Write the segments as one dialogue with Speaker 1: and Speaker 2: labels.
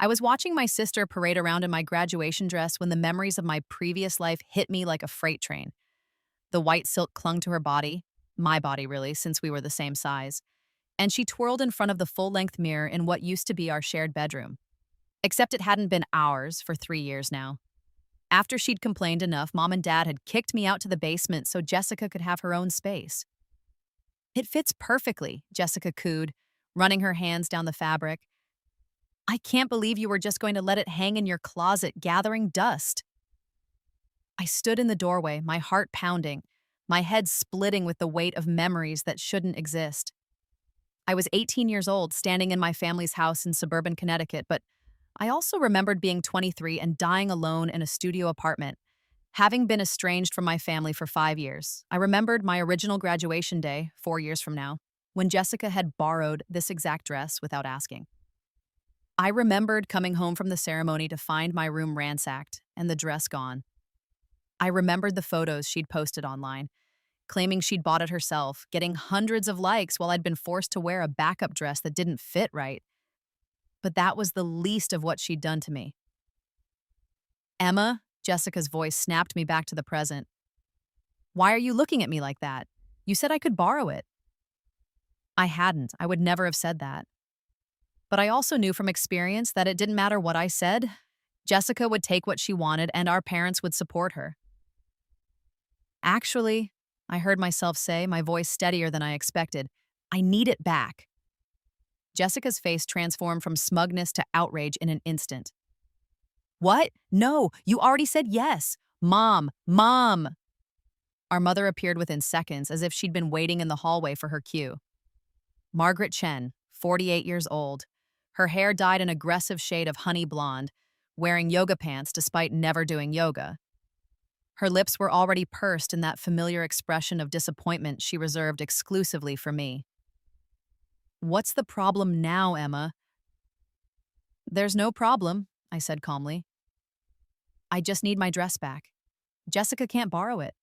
Speaker 1: I was watching my sister parade around in my graduation dress when the memories of my previous life hit me like a freight train. The white silk clung to her body, my body really, since we were the same size, and she twirled in front of the full-length mirror in what used to be our shared bedroom. Except it hadn't been ours for 3 years now. After she'd complained enough, Mom and Dad had kicked me out to the basement so Jessica could have her own space. It fits perfectly, Jessica cooed, running her hands down the fabric. I can't believe you were just going to let it hang in your closet, gathering dust. I stood in the doorway, my heart pounding, my head splitting with the weight of memories that shouldn't exist. I was 18 years old, standing in my family's house in suburban Connecticut, but I also remembered being 23 and dying alone in a studio apartment. Having been estranged from my family for 5 years, I remembered my original graduation day, 4 years from now, when Jessica had borrowed this exact dress without asking. I remembered coming home from the ceremony to find my room ransacked and the dress gone. I remembered the photos she'd posted online, claiming she'd bought it herself, getting hundreds of likes while I'd been forced to wear a backup dress that didn't fit right. But that was the least of what she'd done to me. Emma, Jessica's voice snapped me back to the present. Why are you looking at me like that? You said I could borrow it. I hadn't. I would never have said that. But I also knew from experience that it didn't matter what I said. Jessica would take what she wanted and our parents would support her. Actually, I heard myself say, my voice steadier than I expected, I need it back. Jessica's face transformed from smugness to outrage in an instant. What? No, you already said yes. Mom, Mom! Our mother appeared within seconds, as if she'd been waiting in the hallway for her cue. Margaret Chen, 48 years old, her hair dyed an aggressive shade of honey blonde, wearing yoga pants despite never doing yoga. Her lips were already pursed in that familiar expression of disappointment she reserved exclusively for me. What's the problem now, Emma? There's no problem, I said calmly. I just need my dress back. Jessica can't borrow it.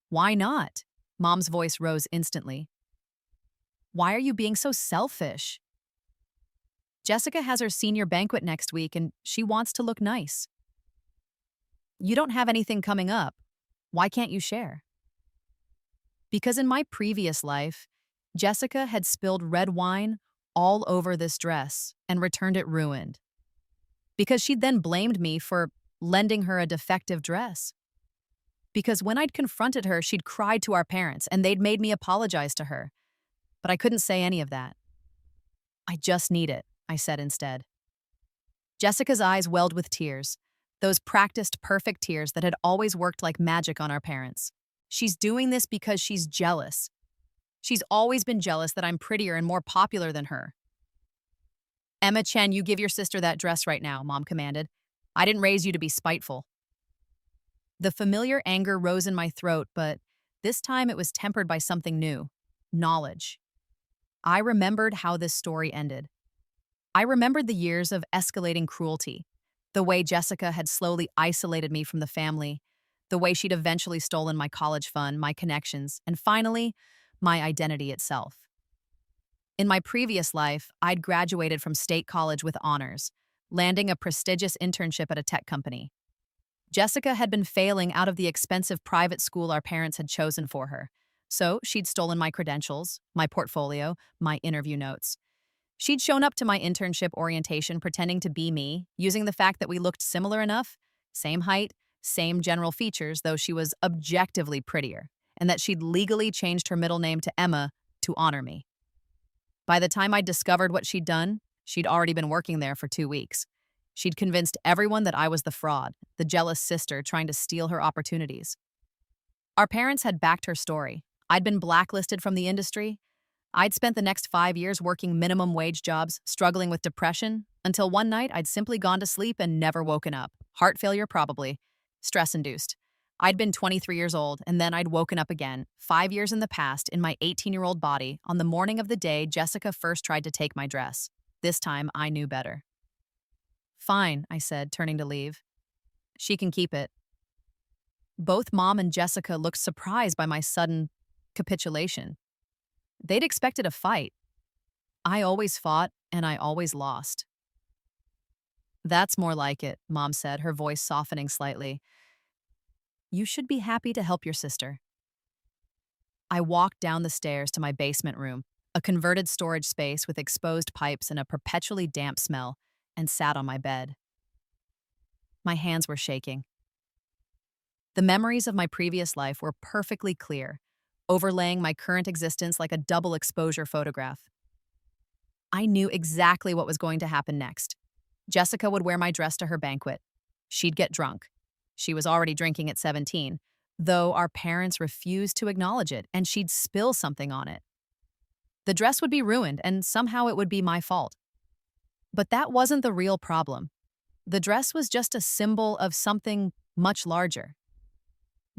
Speaker 1: Why not? Mom's voice rose instantly. Why are you being so selfish? Jessica has her senior banquet next week and she wants to look nice. You don't have anything coming up. Why can't you share? Because in my previous life, Jessica had spilled red wine all over this dress and returned it ruined. Because she'd then blamed me for lending her a defective dress. Because when I'd confronted her, she'd cried to our parents and they'd made me apologize to her. But I couldn't say any of that. I just need it, I said instead. Jessica's eyes welled with tears, those practiced perfect tears that had always worked like magic on our parents. She's doing this because she's jealous. She's always been jealous that I'm prettier and more popular than her. Emma Chen, you give your sister that dress right now, Mom commanded. I didn't raise you to be spiteful. The familiar anger rose in my throat, but this time it was tempered by something new, knowledge. I remembered how this story ended. I remembered the years of escalating cruelty, the way Jessica had slowly isolated me from the family, the way she'd eventually stolen my college fund, my connections, and finally, my identity itself. In my previous life, I'd graduated from state college with honors, landing a prestigious internship at a tech company. Jessica had been failing out of the expensive private school our parents had chosen for her, so she'd stolen my credentials, my portfolio, my interview notes. She'd shown up to my internship orientation pretending to be me, using the fact that we looked similar enough, same height, same general features, though she was objectively prettier, and that she'd legally changed her middle name to Emma to honor me. By the time I'd discovered what she'd done, she'd already been working there for 2 weeks. She'd convinced everyone that I was the fraud, the jealous sister trying to steal her opportunities. Our parents had backed her story. I'd been blacklisted from the industry. I'd spent the next 5 years working minimum wage jobs, struggling with depression, until one night I'd simply gone to sleep and never woken up. Heart failure probably. Stress-induced. I'd been 23 years old, and then I'd woken up again, 5 years in the past, in my 18-year-old body, on the morning of the day Jessica first tried to take my dress. This time, I knew better. Fine, I said, turning to leave. She can keep it. Both Mom and Jessica looked surprised by my sudden capitulation. They'd expected a fight. I always fought, and I always lost. That's more like it, Mom said, her voice softening slightly. You should be happy to help your sister. I walked down the stairs to my basement room, a converted storage space with exposed pipes and a perpetually damp smell, and sat on my bed. My hands were shaking. The memories of my previous life were perfectly clear, overlaying my current existence like a double exposure photograph. I knew exactly what was going to happen next. Jessica would wear my dress to her banquet. She'd get drunk. She was already drinking at 17, though our parents refused to acknowledge it, and she'd spill something on it. The dress would be ruined, and somehow it would be my fault. But that wasn't the real problem. The dress was just a symbol of something much larger.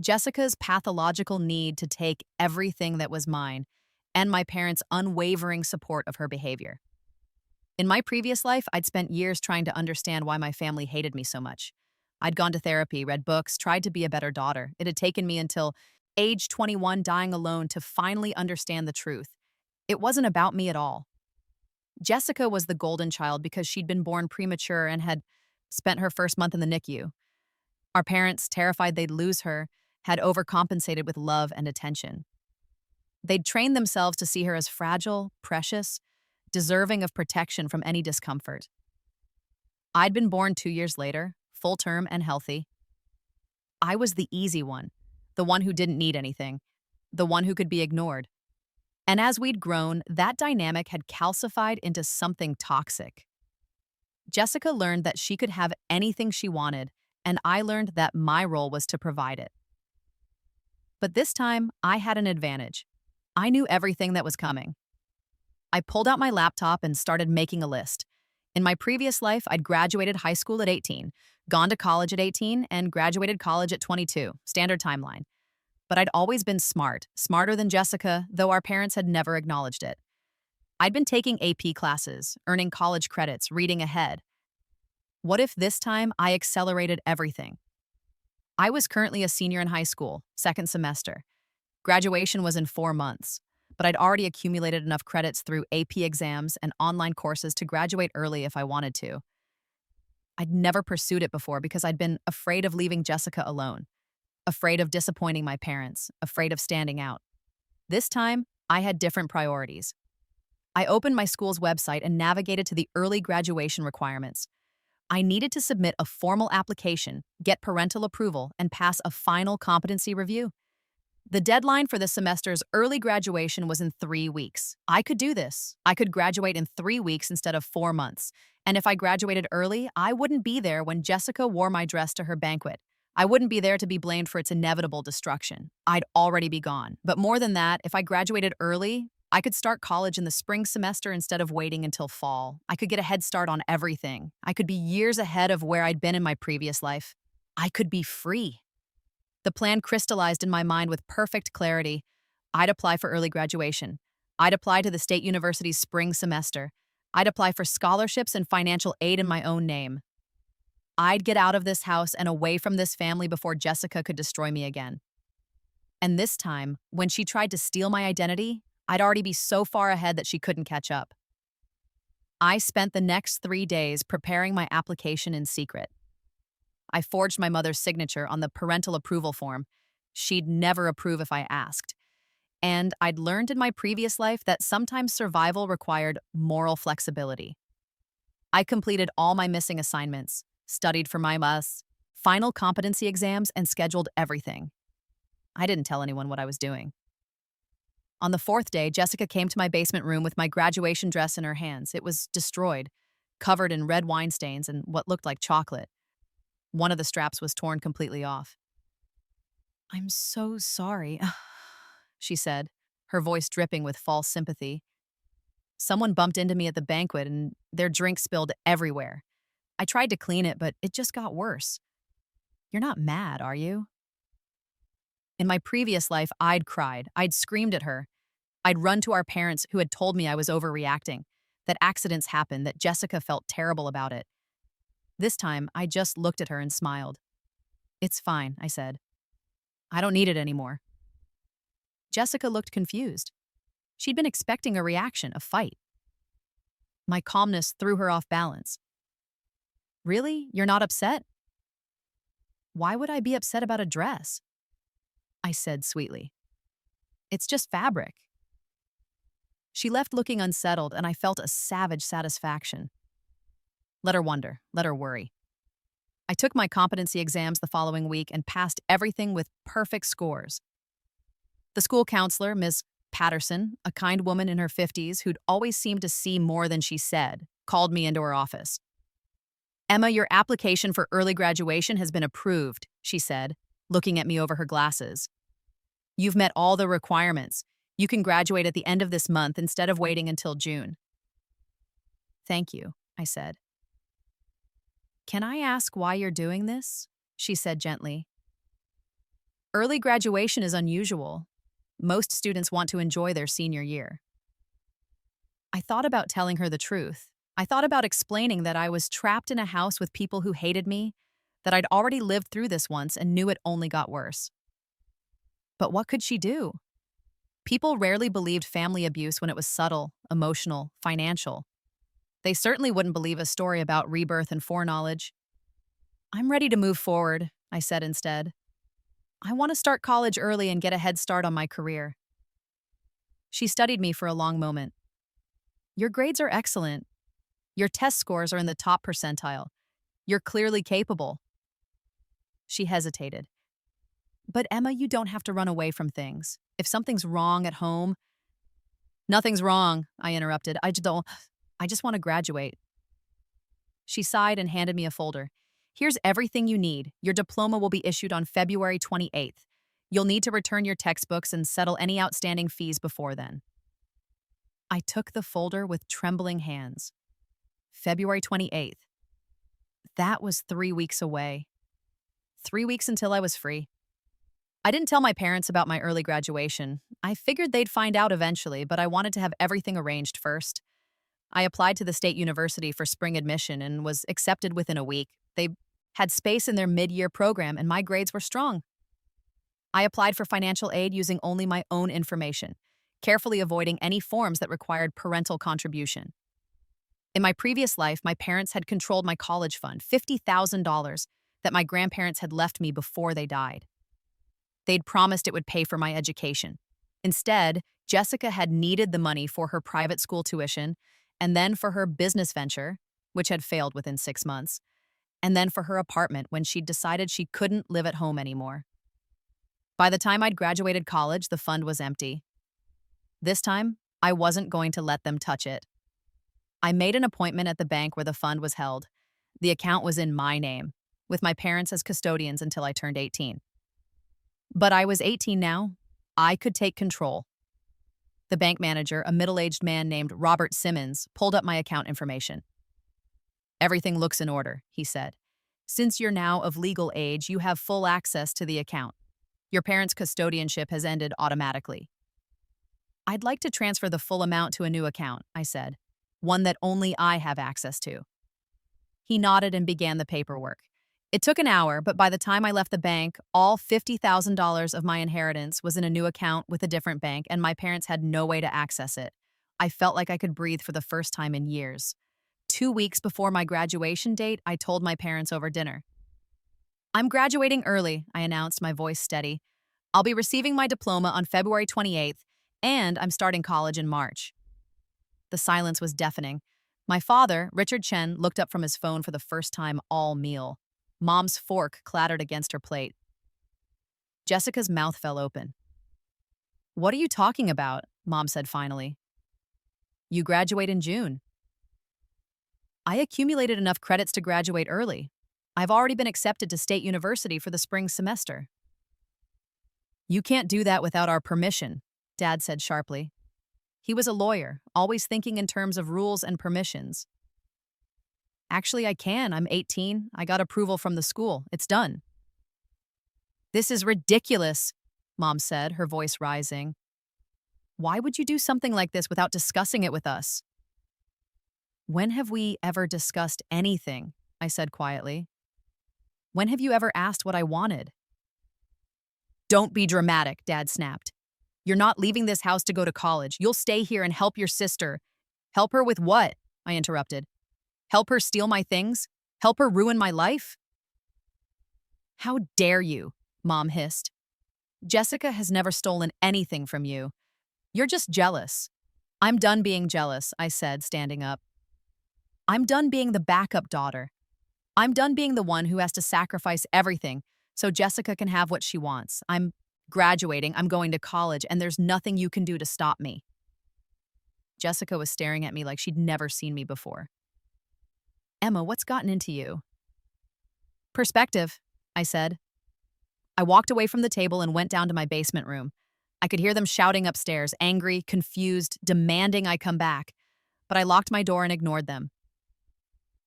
Speaker 1: Jessica's pathological need to take everything that was mine, and my parents' unwavering support of her behavior. In my previous life, I'd spent years trying to understand why my family hated me so much. I'd gone to therapy, read books, tried to be a better daughter. It had taken me until age 21 dying alone to finally understand the truth. It wasn't about me at all. Jessica was the golden child because she'd been born premature and had spent her first month in the NICU. Our parents, terrified they'd lose her, had overcompensated with love and attention. They'd trained themselves to see her as fragile, precious, deserving of protection from any discomfort. I'd been born 2 years later, full term and healthy. I was the easy one, the one who didn't need anything, the one who could be ignored. And as we'd grown, that dynamic had calcified into something toxic. Jessica learned that she could have anything she wanted, and I learned that my role was to provide it. But this time, I had an advantage. I knew everything that was coming. I pulled out my laptop and started making a list. In my previous life, I'd graduated high school at 18, gone to college at 18, and graduated college at 22, standard timeline. But I'd always been smart, smarter than Jessica, though our parents had never acknowledged it. I'd been taking AP classes, earning college credits, reading ahead. What if this time I accelerated everything? I was currently a senior in high school, second semester. Graduation was in 4 months, but I'd already accumulated enough credits through AP exams and online courses to graduate early if I wanted to. I'd never pursued it before because I'd been afraid of leaving Jessica alone, afraid of disappointing my parents, afraid of standing out. This time, I had different priorities. I opened my school's website and navigated to the early graduation requirements. I needed to submit a formal application, get parental approval, and pass a final competency review. The deadline for the semester's early graduation was in 3 weeks. I could do this. I could graduate in 3 weeks instead of 4 months. And if I graduated early, I wouldn't be there when Jessica wore my dress to her banquet. I wouldn't be there to be blamed for its inevitable destruction. I'd already be gone. But more than that, if I graduated early, I could start college in the spring semester instead of waiting until fall. I could get a head start on everything. I could be years ahead of where I'd been in my previous life. I could be free. The plan crystallized in my mind with perfect clarity. I'd apply for early graduation. I'd apply to the state university's spring semester. I'd apply for scholarships and financial aid in my own name. I'd get out of this house and away from this family before Jessica could destroy me again. And this time, when she tried to steal my identity, I'd already be so far ahead that she couldn't catch up. I spent the next 3 days preparing my application in secret. I forged my mother's signature on the parental approval form. She'd never approve if I asked. And I'd learned in my previous life that sometimes survival required moral flexibility. I completed all my missing assignments, studied for my final competency exams, and scheduled everything. I didn't tell anyone what I was doing. On the 4th day, Jessica came to my basement room with my graduation dress in her hands. It was destroyed, covered in red wine stains and what looked like chocolate. One of the straps was torn completely off. "I'm so sorry," she said, her voice dripping with false sympathy. Someone bumped into me at the banquet and their drink spilled everywhere. I tried to clean it, but it just got worse. "You're not mad, are you?" In my previous life, I'd cried. I'd screamed at her. I'd run to our parents who had told me I was overreacting, that accidents happen, that Jessica felt terrible about it. This time, I just looked at her and smiled. "It's fine," I said. "I don't need it anymore." Jessica looked confused. She'd been expecting a reaction, a fight. My calmness threw her off balance. Really? You're not upset? Why would I be upset about a dress? I said sweetly. It's just fabric. She left looking unsettled, and I felt a savage satisfaction. Let her wonder, let her worry. I took my competency exams the following week and passed everything with perfect scores. The school counselor, Miss Patterson, a kind woman in her 50s who'd always seemed to see more than she said, called me into her office. "Emma, your application for early graduation has been approved," she said, looking at me over her glasses. "You've met all the requirements. You can graduate at the end of this month instead of waiting until June." "Thank you," I said. "Can I ask why you're doing this?" she said gently. "Early graduation is unusual. Most students want to enjoy their senior year." I thought about telling her the truth. I thought about explaining that I was trapped in a house with people who hated me, that I'd already lived through this once and knew it only got worse. But what could she do? People rarely believed family abuse when it was subtle, emotional, financial. They certainly wouldn't believe a story about rebirth and foreknowledge. "I'm ready to move forward," I said instead. "I want to start college early and get a head start on my career." She studied me for a long moment. "Your grades are excellent. Your test scores are in the top percentile. You're clearly capable." She hesitated. "But Emma, you don't have to run away from things. If something's wrong at home—" "Nothing's wrong," I interrupted. I just want to graduate." She sighed and handed me a folder. "Here's everything you need. Your diploma will be issued on February 28th. You'll need to return your textbooks and settle any outstanding fees before then." I took the folder with trembling hands. February 28th. That was 3 weeks away. 3 weeks until I was free. I didn't tell my parents about my early graduation. I figured they'd find out eventually, but I wanted to have everything arranged first. I applied to the state university for spring admission and was accepted within a week. They had space in their mid-year program, and my grades were strong. I applied for financial aid using only my own information, carefully avoiding any forms that required parental contribution. In my previous life, my parents had controlled my college fund, $50,000, that my grandparents had left me before they died. They'd promised it would pay for my education. Instead, Jessica had needed the money for her private school tuition, and then for her business venture, which had failed within 6 months, and then for her apartment when she'd decided she couldn't live at home anymore. By the time I'd graduated college, the fund was empty. This time, I wasn't going to let them touch it. I made an appointment at the bank where the fund was held. The account was in my name, with my parents as custodians until I turned 18. But I was 18 now. I could take control. The bank manager, a middle-aged man named Robert Simmons, pulled up my account information. "Everything looks in order," he said. "Since you're now of legal age, you have full access to the account. Your parents' custodianship has ended automatically." "I'd like to transfer the full amount to a new account," I said, "one that only I have access to." He nodded and began the paperwork. It took an hour, but by the time I left the bank, all $50,000 of my inheritance was in a new account with a different bank, and my parents had no way to access it. I felt like I could breathe for the first time in years. 2 weeks before my graduation date, I told my parents over dinner. "I'm graduating early," I announced, my voice steady. "I'll be receiving my diploma on February 28th, and I'm starting college in March." The silence was deafening. My father, Richard Chen, looked up from his phone for the first time all meal. Mom's fork clattered against her plate. Jessica's mouth fell open. "What are you talking about?" Mom said finally. "You graduate in June." "I accumulated enough credits to graduate early. I've already been accepted to State University for the spring semester." "You can't do that without our permission," Dad said sharply. He was a lawyer, always thinking in terms of rules and permissions. "Actually, I can. I'm 18. I got approval from the school. It's done." "This is ridiculous," Mom said, her voice rising. "Why would you do something like this without discussing it with us?" "When have we ever discussed anything?" I said quietly. "When have you ever asked what I wanted?" "Don't be dramatic," Dad snapped. "You're not leaving this house to go to college. You'll stay here and help your sister." "Help her with what?" I interrupted. "Help her steal my things?" Help her ruin my life? How dare you, Mom hissed. Jessica has never stolen anything from you. You're just jealous. I'm done being jealous, I said, standing up. I'm done being the backup daughter. I'm done being the one who has to sacrifice everything so Jessica can have what she wants. I'm graduating, I'm going to college, and there's nothing you can do to stop me. Jessica was staring at me like she'd never seen me before. Emma, what's gotten into you? Perspective, I said. I walked away from the table and went down to my basement room. I could hear them shouting upstairs, angry, confused, demanding I come back, but I locked my door and ignored them.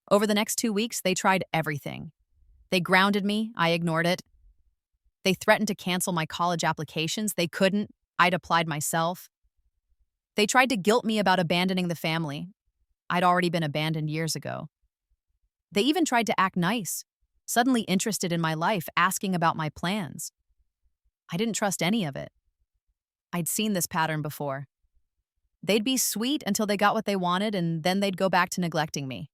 Speaker 1: Over the next 2 weeks, they tried everything. They grounded me, I ignored it. They threatened to cancel my college applications. They couldn't. I'd applied myself. They tried to guilt me about abandoning the family. I'd already been abandoned years ago. They even tried to act nice, suddenly interested in my life, asking about my plans. I didn't trust any of it. I'd seen this pattern before. They'd be sweet until they got what they wanted, and then they'd go back to neglecting me.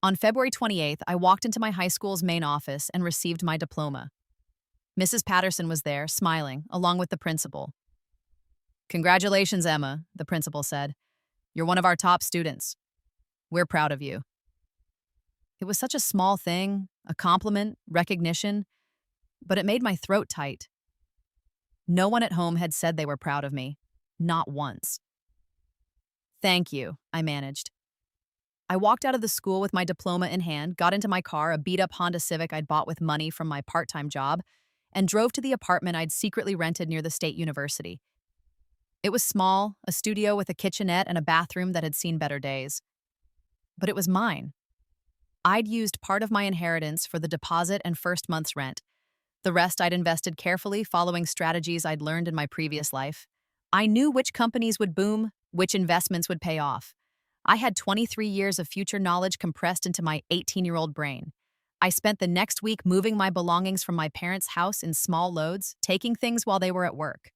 Speaker 1: On February 28th, I walked into my high school's main office and received my diploma. Mrs. Patterson was there, smiling, along with the principal. Congratulations, Emma, the principal said. You're one of our top students. We're proud of you. It was such a small thing, a compliment, recognition, but it made my throat tight. No one at home had said they were proud of me, not once. Thank you, I managed. I walked out of the school with my diploma in hand, got into my car, a beat-up Honda Civic I'd bought with money from my part-time job, and drove to the apartment I'd secretly rented near the state university. It was small, a studio with a kitchenette and a bathroom that had seen better days. But it was mine. I'd used part of my inheritance for the deposit and first month's rent. The rest I'd invested carefully, following strategies I'd learned in my previous life. I knew which companies would boom, which investments would pay off. I had 23 years of future knowledge compressed into my 18-year-old brain. I spent the next week moving my belongings from my parents' house in small loads, taking things while they were at work.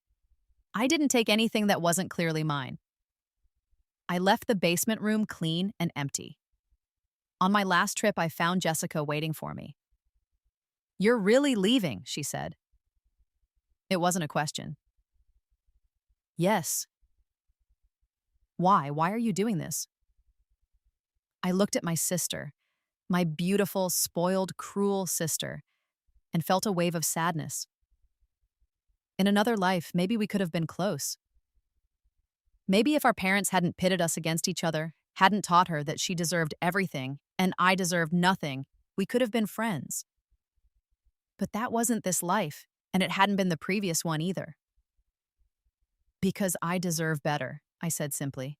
Speaker 1: I didn't take anything that wasn't clearly mine. I left the basement room clean and empty. On my last trip, I found Jessica waiting for me. You're really leaving, she said. It wasn't a question. Yes. Why? Why are you doing this? I looked at my sister, my beautiful, spoiled, cruel sister, and felt a wave of sadness. In another life, maybe we could have been close. Maybe if our parents hadn't pitted us against each other, hadn't taught her that she deserved everything and I deserved nothing, we could have been friends. But that wasn't this life, and it hadn't been the previous one either. Because I deserve better, I said simply.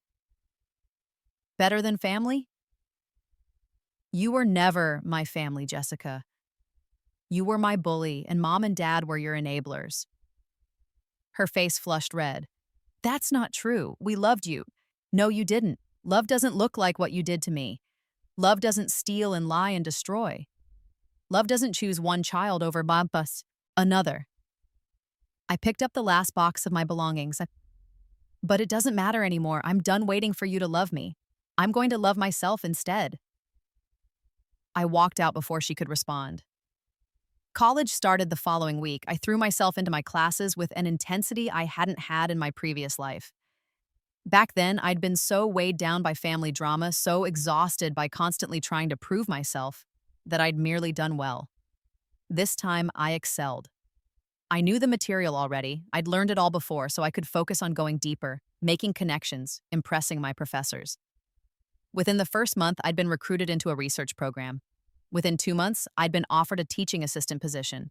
Speaker 1: Better than family? You were never my family, Jessica. You were my bully, and Mom and Dad were your enablers. Her face flushed red. That's not true. We loved you. No, you didn't. Love doesn't look like what you did to me. Love doesn't steal and lie and destroy. Love doesn't choose one child over another. I picked up the last box of my belongings. But it doesn't matter anymore. I'm done waiting for you to love me. I'm going to love myself instead. I walked out before she could respond. College started the following week. I threw myself into my classes with an intensity I hadn't had in my previous life. Back then, I'd been so weighed down by family drama, so exhausted by constantly trying to prove myself, that I'd merely done well. This time, I excelled. I knew the material already. I'd learned it all before, so I could focus on going deeper, making connections, impressing my professors. Within the first month, I'd been recruited into a research program. Within 2 months, I'd been offered a teaching assistant position.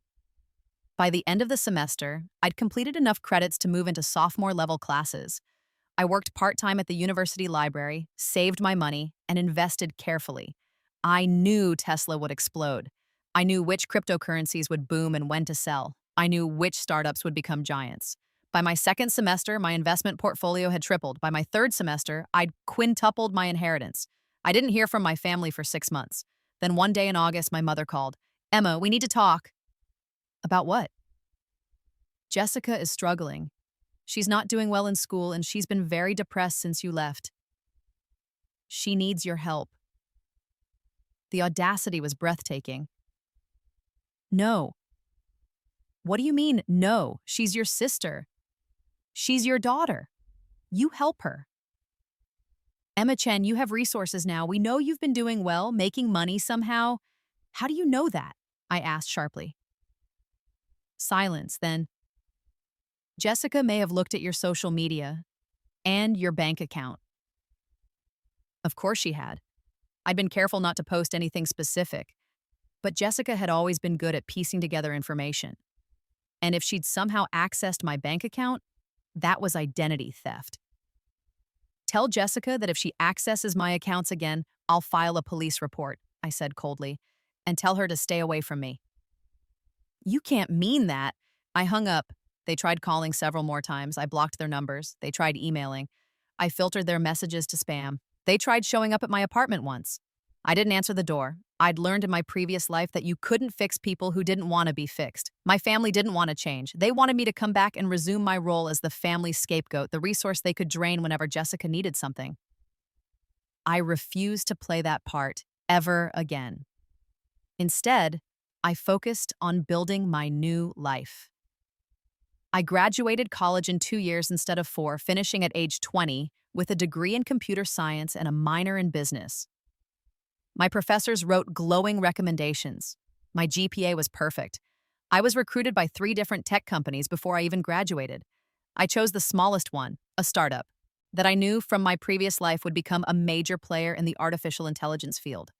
Speaker 1: By the end of the semester, I'd completed enough credits to move into sophomore-level classes. I worked part-time at the university library, saved my money, and invested carefully. I knew Tesla would explode. I knew which cryptocurrencies would boom and when to sell. I knew which startups would become giants. By my second semester, my investment portfolio had tripled. By my third semester, I'd quintupled my inheritance. I didn't hear from my family for 6 months. Then one day in August, my mother called. Emma, we need to talk. About what? Jessica is struggling. She's not doing well in school, and she's been very depressed since you left. She needs your help. The audacity was breathtaking. No. What do you mean, no? She's your sister. She's your daughter. You help her. Emma Chen, you have resources now. We know you've been doing well, making money somehow. How do you know that? I asked sharply. Silence, then. Jessica may have looked at your social media and your bank account. Of course she had. I'd been careful not to post anything specific, but Jessica had always been good at piecing together information. And if she'd somehow accessed my bank account, that was identity theft. Tell Jessica that if she accesses my accounts again, I'll file a police report, I said coldly, and tell her to stay away from me. You can't mean that. I hung up. They tried calling several more times. I blocked their numbers. They tried emailing. I filtered their messages to spam. They tried showing up at my apartment once. I didn't answer the door. I'd learned in my previous life that you couldn't fix people who didn't want to be fixed. My family didn't want to change. They wanted me to come back and resume my role as the family scapegoat, the resource they could drain whenever Jessica needed something. I refused to play that part ever again. Instead, I focused on building my new life. I graduated college in 2 years instead of 4, finishing at age 20 with a degree in computer science and a minor in business. My professors wrote glowing recommendations. My GPA was perfect. I was recruited by 3 different tech companies before I even graduated. I chose the smallest one, a startup, that I knew from my previous life would become a major player in the artificial intelligence field.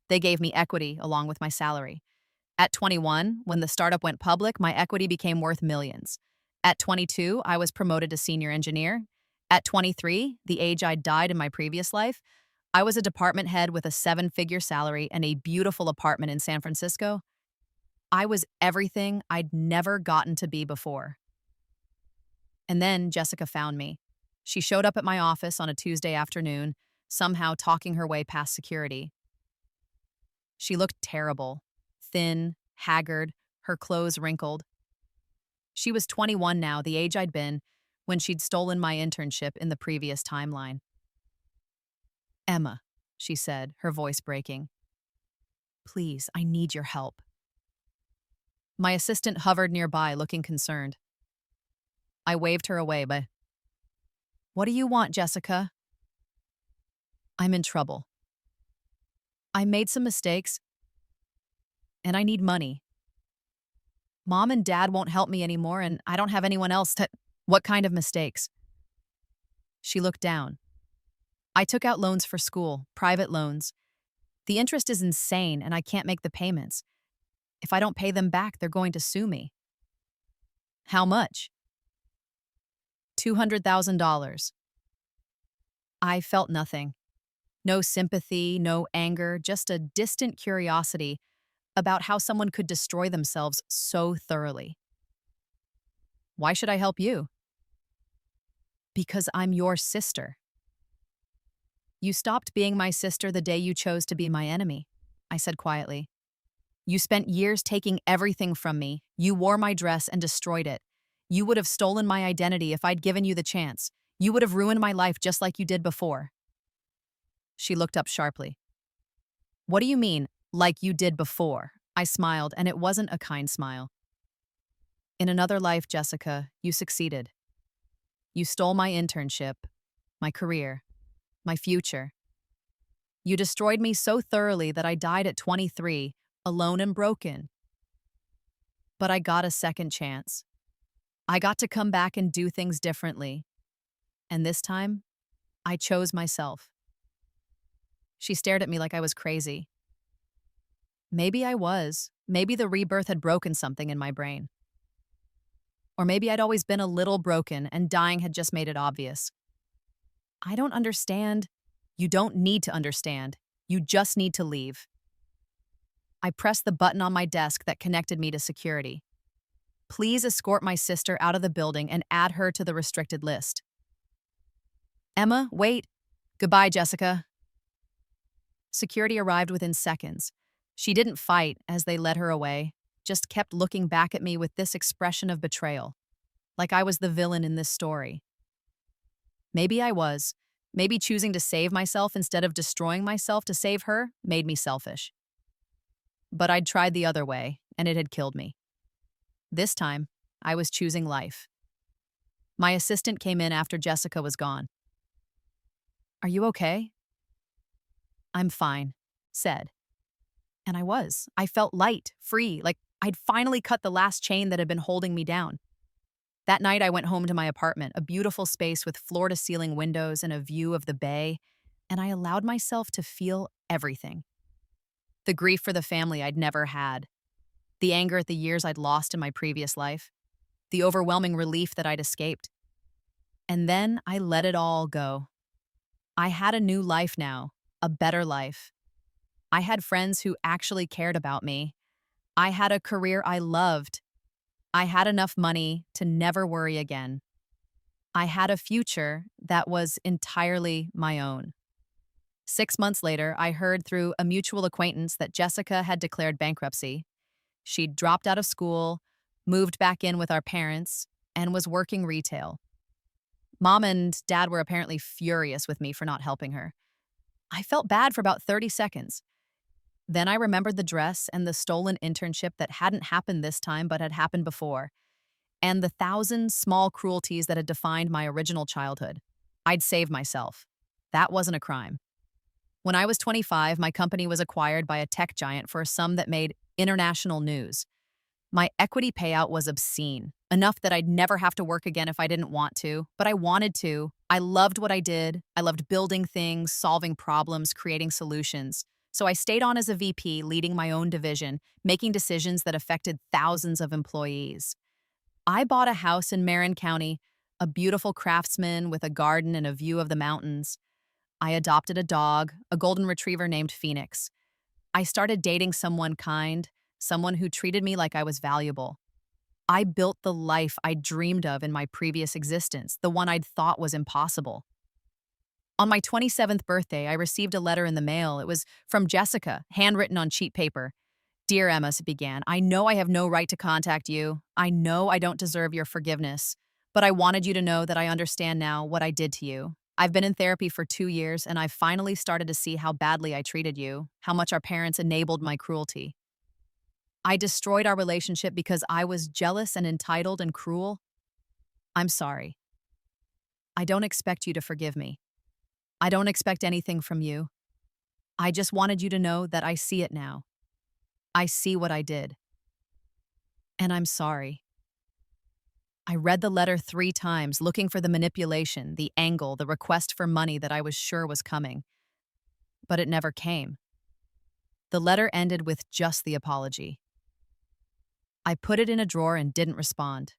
Speaker 1: They gave me equity along with my salary. At 21, when the startup went public, my equity became worth millions. At 22, I was promoted to senior engineer. At 23, the age I'd died in my previous life, I was a department head with a 7-figure salary and a beautiful apartment in San Francisco. I was everything I'd never gotten to be before. And then Jessica found me. She showed up at my office on a Tuesday afternoon, somehow talking her way past security. She looked terrible, thin, haggard, her clothes wrinkled. She was 21 now, the age I'd been when she'd stolen my internship in the previous timeline. Emma, she said, her voice breaking. Please, I need your help. My assistant hovered nearby, looking concerned. I waved her away, but... What do you want, Jessica? I'm in trouble. I made some mistakes, and I need money. Mom and Dad won't help me anymore, and I don't have anyone else to... What kind of mistakes? She looked down. I took out loans for school, private loans. The interest is insane, and I can't make the payments. If I don't pay them back, they're going to sue me. How much? $200,000. I felt nothing. No sympathy, no anger, just a distant curiosity about how someone could destroy themselves so thoroughly. Why should I help you? Because I'm your sister. You stopped being my sister the day you chose to be my enemy, I said quietly. You spent years taking everything from me. You wore my dress and destroyed it. You would have stolen my identity if I'd given you the chance. You would have ruined my life just like you did before. She looked up sharply. What do you mean, like you did before? I smiled, and it wasn't a kind smile. In another life, Jessica, you succeeded. You stole my internship, my career, my future. You destroyed me so thoroughly that I died at 23, alone and broken. But I got a second chance. I got to come back and do things differently. And this time, I chose myself. She stared at me like I was crazy. Maybe I was. Maybe the rebirth had broken something in my brain. Or maybe I'd always been a little broken and dying had just made it obvious. I don't understand. You don't need to understand. You just need to leave. I pressed the button on my desk that connected me to security. Please escort my sister out of the building and add her to the restricted list. Emma, wait. Goodbye, Jessica. Security arrived within seconds. She didn't fight as they led her away, just kept looking back at me with this expression of betrayal, like I was the villain in this story. Maybe I was. Maybe choosing to save myself instead of destroying myself to save her made me selfish. But I'd tried the other way, and it had killed me. This time, I was choosing life. My assistant came in after Jessica was gone. "Are you okay?" "I'm fine," said. And I was. I felt light, free, like I'd finally cut the last chain that had been holding me down. That night, I went home to my apartment, a beautiful space with floor-to-ceiling windows and a view of the bay, and I allowed myself to feel everything. The grief for the family I'd never had, the anger at the years I'd lost in my previous life, the overwhelming relief that I'd escaped. And then I let it all go. I had a new life now, a better life. I had friends who actually cared about me. I had a career I loved. I had enough money to never worry again. I had a future that was entirely my own. 6 months later, I heard through a mutual acquaintance that Jessica had declared bankruptcy. She'd dropped out of school, moved back in with our parents, and was working retail. Mom and Dad were apparently furious with me for not helping her. I felt bad for about 30 seconds. Then I remembered the dress and the stolen internship that hadn't happened this time but had happened before, and the thousand small cruelties that had defined my original childhood. I'd saved myself. That wasn't a crime. When I was 25, my company was acquired by a tech giant for a sum that made international news. My equity payout was obscene, enough that I'd never have to work again if I didn't want to, but I wanted to. I loved what I did. I loved building things, solving problems, creating solutions. So I stayed on as a VP, leading my own division, making decisions that affected thousands of employees. I bought a house in Marin County, a beautiful craftsman with a garden and a view of the mountains. I adopted a dog, a golden retriever named Phoenix. I started dating someone kind, someone who treated me like I was valuable. I built the life I dreamed of in my previous existence, the one I'd thought was impossible. On my 27th birthday, I received a letter in the mail. It was from Jessica, handwritten on cheap paper. "Dear Emma," it began, "I know I have no right to contact you. I know I don't deserve your forgiveness. But I wanted you to know that I understand now what I did to you. I've been in therapy for 2 years, and I've finally started to see how badly I treated you, how much our parents enabled my cruelty. I destroyed our relationship because I was jealous and entitled and cruel. I'm sorry. I don't expect you to forgive me. I don't expect anything from you. I just wanted you to know that I see it now. I see what I did. And I'm sorry." I read the letter 3 times, looking for the manipulation, the angle, the request for money that I was sure was coming. But it never came. The letter ended with just the apology. I put it in a drawer and didn't respond.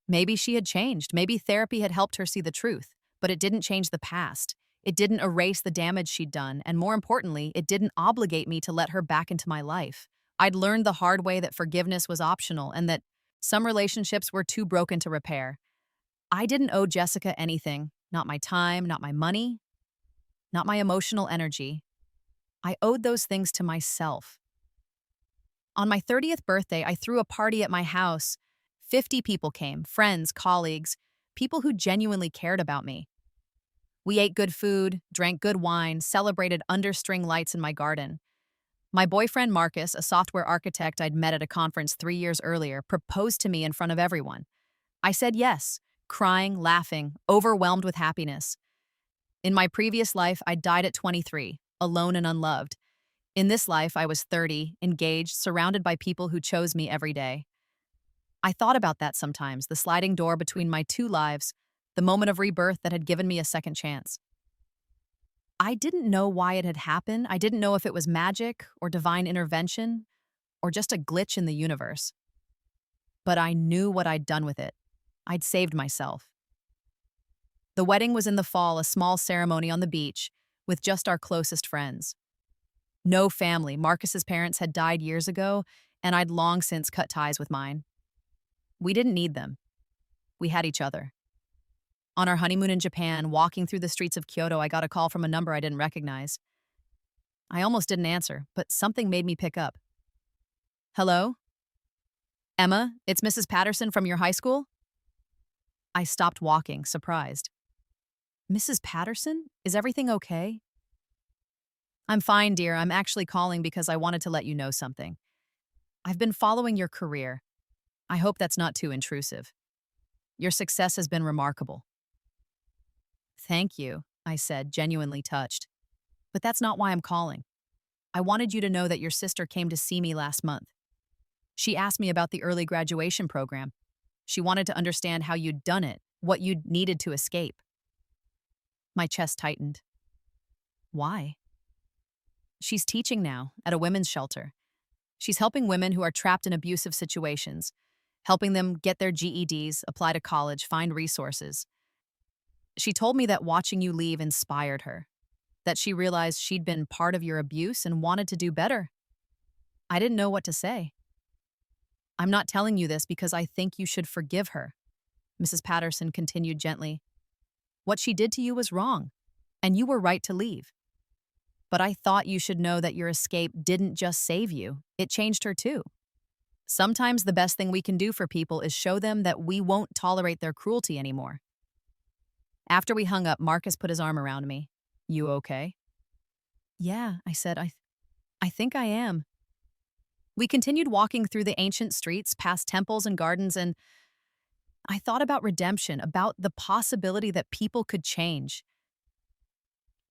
Speaker 1: Maybe she had changed. Maybe therapy had helped her see the truth, but it didn't change the past. It didn't erase the damage she'd done, and more importantly, it didn't obligate me to let her back into my life. I'd learned the hard way that forgiveness was optional and that some relationships were too broken to repair. I didn't owe Jessica anything, not my time, not my money, not my emotional energy. I owed those things to myself. On my 30th birthday, I threw a party at my house. 50 people came, friends, colleagues, people who genuinely cared about me. We ate good food, drank good wine, celebrated under string lights in my garden. My boyfriend Marcus, a software architect I'd met at a conference 3 years earlier, proposed to me in front of everyone. I said yes, crying, laughing, overwhelmed with happiness. In my previous life, I died at 23, alone and unloved. In this life, I was 30, engaged, surrounded by people who chose me every day. I thought about that sometimes, the sliding door between my 2 lives, the moment of rebirth that had given me a second chance. I didn't know why it had happened. I didn't know if it was magic or divine intervention or just a glitch in the universe. But I knew what I'd done with it. I'd saved myself. The wedding was in the fall, a small ceremony on the beach with just our closest friends. No family. Marcus's parents had died years ago, and I'd long since cut ties with mine. We didn't need them. We had each other. On our honeymoon in Japan, walking through the streets of Kyoto, I got a call from a number I didn't recognize. I almost didn't answer, but something made me pick up. "Hello? Emma, it's Mrs. Patterson from your high school?" I stopped walking, surprised. "Mrs. Patterson? Is everything okay?" I'm fine, dear. I'm actually calling because I wanted to let you know something. I've been following your career. I hope that's not too intrusive. Your success has been remarkable. Thank you, I said, genuinely touched. But that's not why I'm calling. I wanted you to know that your sister came to see me last month. She asked me about the early graduation program. She wanted to understand how you'd done it, what you'd needed to escape. My chest tightened. Why? She's teaching now at a women's shelter. She's helping women who are trapped in abusive situations, helping them get their GEDs, apply to college, find resources. She told me that watching you leave inspired her, that she realized she'd been part of your abuse and wanted to do better. I didn't know what to say. I'm not telling you this because I think you should forgive her, Mrs. Patterson continued gently. What she did to you was wrong, and you were right to leave. But I thought you should know that your escape didn't just save you, it changed her too. Sometimes the best thing we can do for people is show them that we won't tolerate their cruelty anymore. After we hung up, Marcus put his arm around me. You okay? Yeah, I said, I think I am. We continued walking through the ancient streets, past temples and gardens, and I thought about redemption, about the possibility that people could change,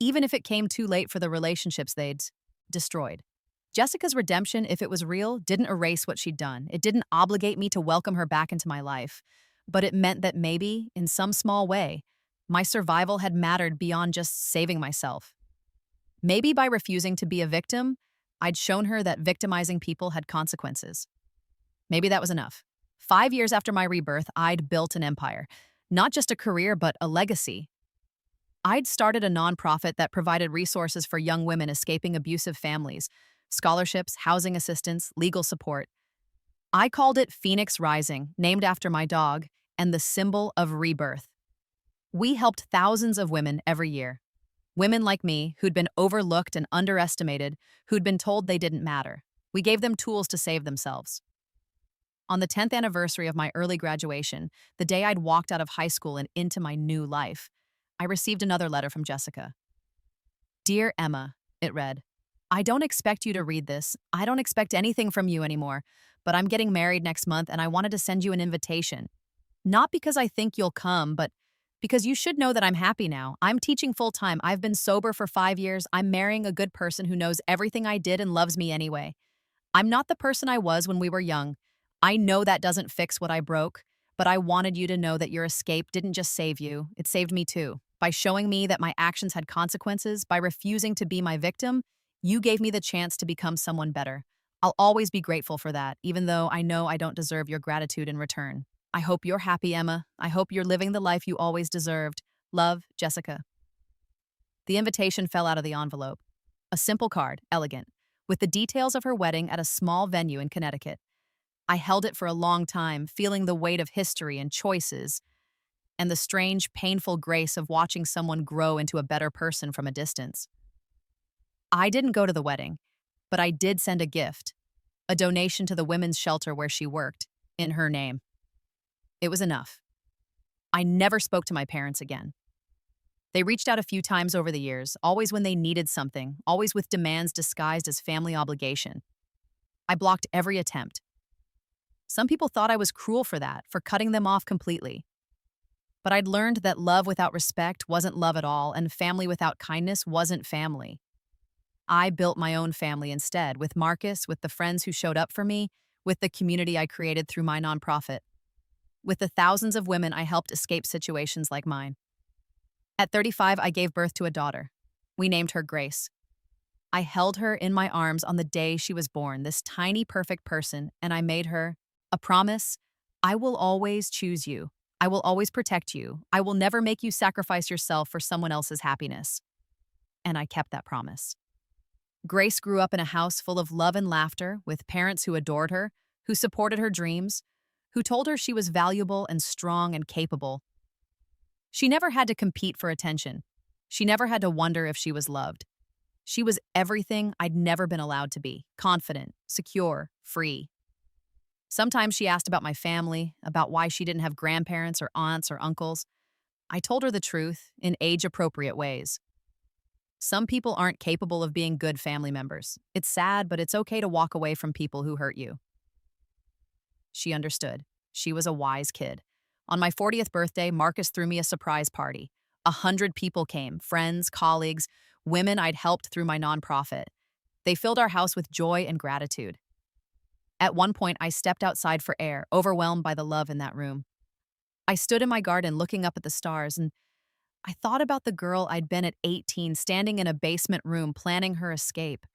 Speaker 1: even if it came too late for the relationships they'd destroyed. Jessica's redemption, if it was real, didn't erase what she'd done. It didn't obligate me to welcome her back into my life, but it meant that maybe, in some small way, my survival had mattered beyond just saving myself. Maybe by refusing to be a victim, I'd shown her that victimizing people had consequences. Maybe that was enough. 5 years after my rebirth, I'd built an empire. Not just a career, but a legacy. I'd started a nonprofit that provided resources for young women escaping abusive families, scholarships, housing assistance, legal support. I called it Phoenix Rising, named after my dog, and the symbol of rebirth. We helped thousands of women every year. Women like me, who'd been overlooked and underestimated, who'd been told they didn't matter. We gave them tools to save themselves. On the 10th anniversary of my early graduation, the day I'd walked out of high school and into my new life, I received another letter from Jessica. Dear Emma, it read, I don't expect you to read this. I don't expect anything from you anymore, but I'm getting married next month and I wanted to send you an invitation. Not because I think you'll come, but because you should know that I'm happy now. I'm teaching full-time. I've been sober for 5 years. I'm marrying a good person who knows everything I did and loves me anyway. I'm not the person I was when we were young. I know that doesn't fix what I broke, but I wanted you to know that your escape didn't just save you. It saved me too. By showing me that my actions had consequences, by refusing to be my victim, you gave me the chance to become someone better. I'll always be grateful for that, even though I know I don't deserve your gratitude in return. I hope you're happy, Emma. I hope you're living the life you always deserved. Love, Jessica. The invitation fell out of the envelope. A simple card, elegant, with the details of her wedding at a small venue in Connecticut. I held it for a long time, feeling the weight of history and choices, and the strange, painful grace of watching someone grow into a better person from a distance. I didn't go to the wedding, but I did send a gift, a donation to the women's shelter where she worked, in her name. It was enough. I never spoke to my parents again. They reached out a few times over the years, always when they needed something, always with demands disguised as family obligation. I blocked every attempt. Some people thought I was cruel for that, for cutting them off completely. But I'd learned that love without respect wasn't love at all, and family without kindness wasn't family. I built my own family instead, with Marcus, with the friends who showed up for me, with the community I created through my nonprofit, with the thousands of women I helped escape situations like mine. At 35, I gave birth to a daughter. We named her Grace. I held her in my arms on the day she was born, this tiny, perfect person, and I made her a promise. I will always choose you. I will always protect you. I will never make you sacrifice yourself for someone else's happiness. And I kept that promise. Grace grew up in a house full of love and laughter, with parents who adored her, who supported her dreams, who told her she was valuable and strong and capable. She never had to compete for attention. She never had to wonder if she was loved. She was everything I'd never been allowed to be: confident, secure, free. Sometimes she asked about my family, about why she didn't have grandparents or aunts or uncles. I told her the truth in age-appropriate ways. Some people aren't capable of being good family members. It's sad, but it's okay to walk away from people who hurt you. She understood. She was a wise kid. On my 40th birthday, Marcus threw me a surprise party. 100 people came, friends, colleagues, women I'd helped through my nonprofit. They filled our house with joy and gratitude. At one point, I stepped outside for air, overwhelmed by the love in that room. I stood in my garden looking up at the stars, and I thought about the girl I'd been at 18, standing in a basement room planning her escape.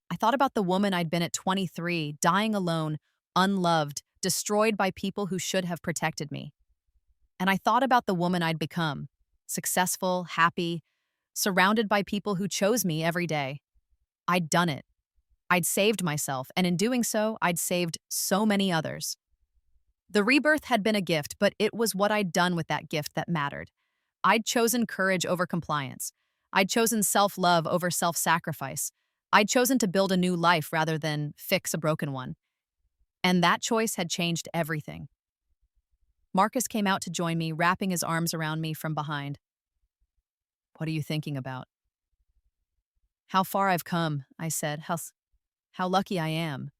Speaker 1: I thought about the woman I'd been at 23, dying alone, unloved, destroyed by people who should have protected me. And I thought about the woman I'd become, successful, happy, surrounded by people who chose me every day. I'd done it. I'd saved myself, and in doing so, I'd saved so many others. The rebirth had been a gift, but it was what I'd done with that gift that mattered. I'd chosen courage over compliance. I'd chosen self-love over self-sacrifice. I'd chosen to build a new life rather than fix a broken one. And that choice had changed everything. Marcus came out to join me, wrapping his arms around me from behind. "What are you thinking about?" "How far I've come," I said. How lucky I am."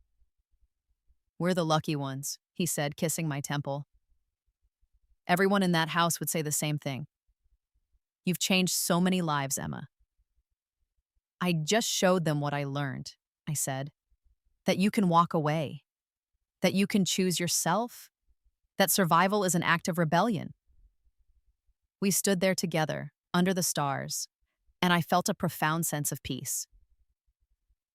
Speaker 1: "We're the lucky ones," he said, kissing my temple. "Everyone in that house would say the same thing. You've changed so many lives, Emma." "I just showed them what I learned," I said. "That you can walk away. That you can choose yourself. That survival is an act of rebellion." We stood there together, under the stars, and I felt a profound sense of peace.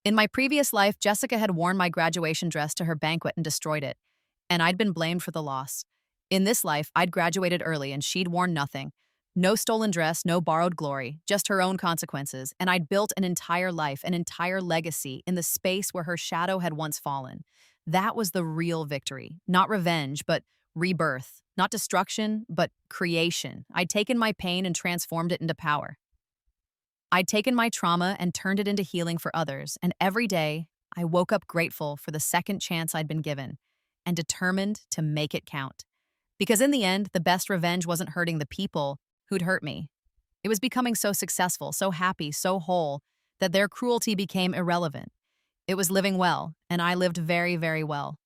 Speaker 1: In my previous life, Jessica had worn my graduation dress to her banquet and destroyed it, and I'd been blamed for the loss. In this life, I'd graduated early and she'd worn nothing. No stolen dress, no borrowed glory, just her own consequences, and I'd built an entire life, an entire legacy in the space where her shadow had once fallen. That was the real victory. Not revenge, but rebirth. Not destruction, but creation. I'd taken my pain and transformed it into power. I'd taken my trauma and turned it into healing for others, and every day, I woke up grateful for the second chance I'd been given, and determined to make it count. Because in the end, the best revenge wasn't hurting the people who'd hurt me. It was becoming so successful, so happy, so whole, that their cruelty became irrelevant. It was living well, and I lived very, very well.